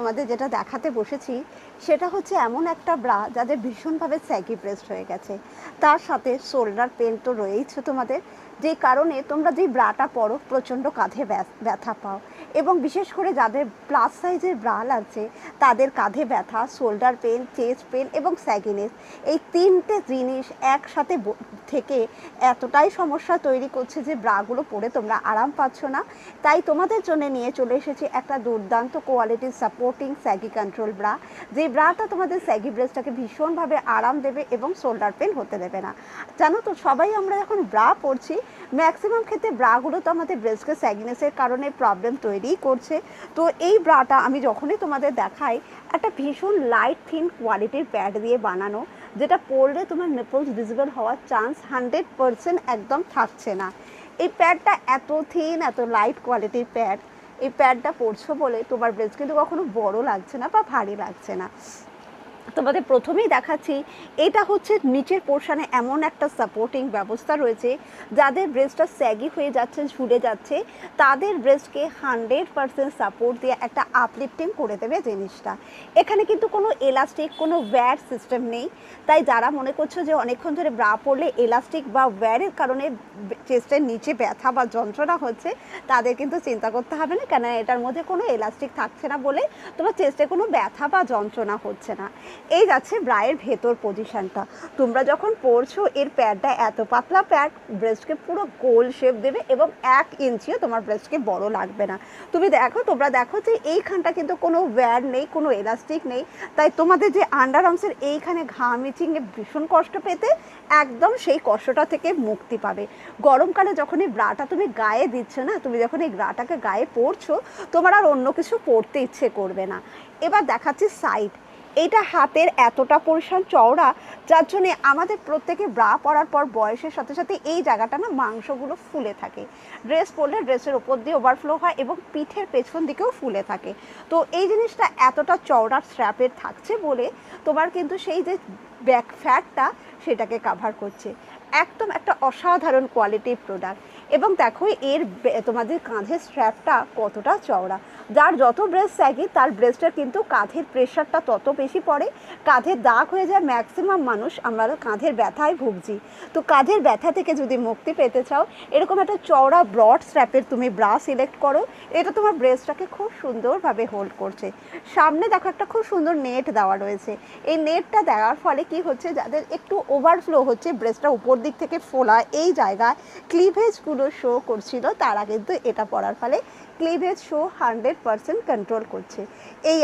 তোমাদের যেটা দেখাতে বসেছি সেটা হচ্ছে এমন একটা ব্রা যাদের ভীষণভাবে স্যাগি ব্রেস্ট হয়ে গেছে, তার সাথে শোল্ডার পেন তো রয়েইছে তোমাদের, যে কারণে তোমরা যেই ব্রাটা পরো প্রচণ্ড কাঁধে ব্যথা পাও। এবং বিশেষ করে যাদের প্লাস সাইজের ব্রা লাগছে তাদের কাঁধে ব্যথা, শোল্ডার পেন, চেস্ট পেন এবং স্যাগিনেস, এই তিনটে জিনিস একসাথে থেকে এতটাই সমস্যা তৈরি করছে যে ব্রাগুলো পরে তোমরা আরাম পাচ্ছ না। তাই তোমাদের জন্য নিয়ে চলে এসেছি একটা দুর্দান্ত কোয়ালিটির সাপোর্টিং স্যাগি কন্ট্রোল ব্রা, যে ব্রাটা তোমাদের স্যাগি ব্রেস্টটাকে ভীষণভাবে আরাম দেবে এবং শোল্ডার পেন হতে দেবে না। জানো তো, সবাই আমরা যখন ব্রা পরছি ম্যাক্সিমাম ক্ষেত্রে ব্রাগুলো তো আমাদের ব্রেস্টকে স্যাগিনেসের কারণে প্রবলেম তৈরিই করছে। তো এই ব্রাটা আমি যখনই তোমাদের দেখাই, একটা ভীষণ লাইট থিন কোয়ালিটির প্যাড দিয়ে বানানো, যেটা পরলে তোমার নিপলস ভিজিবল হওয়ার চান্স 100% একদম থাকছে না। এই প্যাডটা এত থিন, এত লাইট কোয়ালিটির প্যাড, এই প্যাডটা পরছো বলে তোমার ব্রেস্ট কিন্তু কখনো বড় লাগছে না বা ভারী লাগছে না। তোমাদের প্রথমেই দেখাচ্ছি, এটা হচ্ছে নিচের পোর্শনে এমন একটা সাপোর্টিং ব্যবস্থা রয়েছে, যাদের ব্রেস্টটা স্যাগি হয়ে যাচ্ছে, ঝুলে যাচ্ছে, তাদের ব্রেস্টকে 100% সাপোর্ট দিয়ে একটা আপলিফটিং করে দেবে জিনিসটা। এখানে কিন্তু কোনো এলাস্টিক, কোনো ওয়্যার সিস্টেম নেই। তাই যারা মনে করছো যে অনেকক্ষণ ধরে ব্রা পরলে এলাস্টিক বা ওয়্যারের কারণে চেস্টের নিচে ব্যথা বা যন্ত্রণা হচ্ছে, তাদের কিন্তু চিন্তা করতে হবে না, কেন এটার মধ্যে কোনো এলাস্টিক থাকছে না বলে তোমার চেস্টে কোনো ব্যথা বা যন্ত্রণা হচ্ছে না। এই যাচ্ছে ব্রায়ের ভেতর পজিশনটা। তোমরা যখন পরছো এর প্যাডটা এত পাতলা প্যাড, ব্রেস্টকে পুরো গোল শেপ দেবে এবং 1 ইঞ্চিও তোমার ব্রেস্টকে বড় লাগবে না। তোমরা দেখো যে এইখানটা কিন্তু কোনো ওয়্যার নেই, কোনো এলাস্টিক নেই। তাই তোমাদের যে আন্ডার আর্মসের এইখানে ঘাম ইচিংয়ে ভীষণ কষ্ট পেতে, একদম সেই কষ্টটা থেকে মুক্তি পাবে। গরমকালে যখন এই ব্রাটা তুমি গায়ে দিচ্ছ না, তুমি যখন এই ব্রাটাকে গায়ে পরছো, তোমার আর অন্য কিছু পরতে ইচ্ছে করবে না। এবার দেখাচ্ছি সাইড। এইটা হাতের এতটা পরিমাণ চওড়া, যার জন্যে আমাদের প্রত্যেকে ব্রা পরার পর বয়সের সাথে সাথে এই জায়গাটা না মাংসগুলো ফুলে থাকে। ড্রেস পরলে ড্রেসের ওপর দিয়ে ওভারফ্লো হয় এবং পিঠের পেছন দিকেও ফুলে থাকে। তো এই জিনিসটা এতটা চওড়া স্ট্র্যাপের থাকছে বলে তোমার কিন্তু সেই যে ব্যাক ফ্যাটটা সেটাকে কাভার করছে। একদম একটা অসাধারণ কোয়ালিটির প্রোডাক্ট। এবং দেখো এর তোমাদের কাঁধের স্ট্র্যাপটা কতটা চওড়া, যার যত ব্রেস্ট স্যাগি তার ব্রেস্টের কিন্তু কাঁধের প্রেশারটা তত বেশি পড়ে, কাঁধের দাগ হয়ে যায়। ম্যাক্সিমাম মানুষ আমরা কাঁধের ব্যথায় ভুগছি। তো কাঁধের ব্যথা থেকে যদি মুক্তি পেতে চাও, এরকম একটা চওড়া ব্রড স্ট্র্যাপের তুমি ব্রা সিলেক্ট করো। এটা তোমার ব্রেস্টটাকে খুব সুন্দরভাবে হোল্ড করছে। সামনে দেখো একটা খুব সুন্দর নেট দেওয়া রয়েছে। এই নেটটা দেওয়ার ফলে কি হচ্ছে, যাদের একটু ওভারফ্লো হচ্ছে, ব্রেস্টটা উপর দিক থেকে ফোলা, এই জায়গায় ক্লিভেজগুলো শো করছিল, তারা কিন্তু এটা পরার ফলে ক্লিভেজ শো 100% কন্ট্রোল করছে। এই